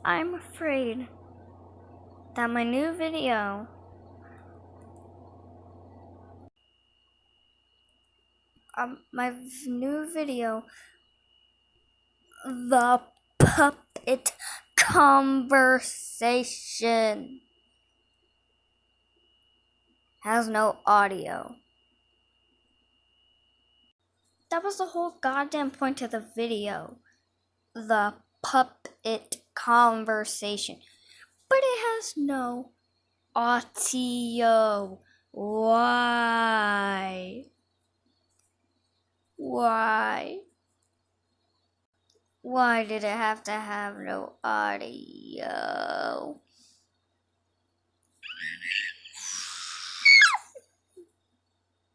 I'm afraid that my new video the puppet conversation, has no audio. That was the whole goddamn point of the video. The puppet conversation. But it has no audio. Why? Why? Why did it have to have no audio?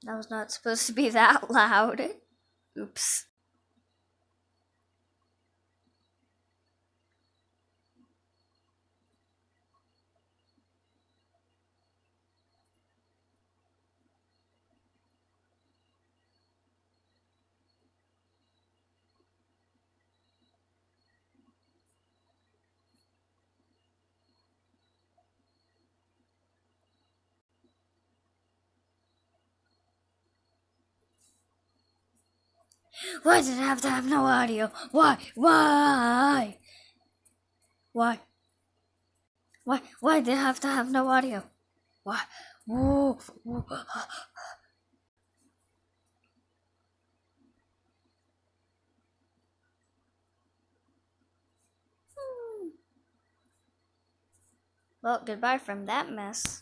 That was not supposed to be that loud. Oops. Why did it have to have no audio? Why? Why? Why? Why did it have to have no audio? Why? Whoa. Well, goodbye from that mess.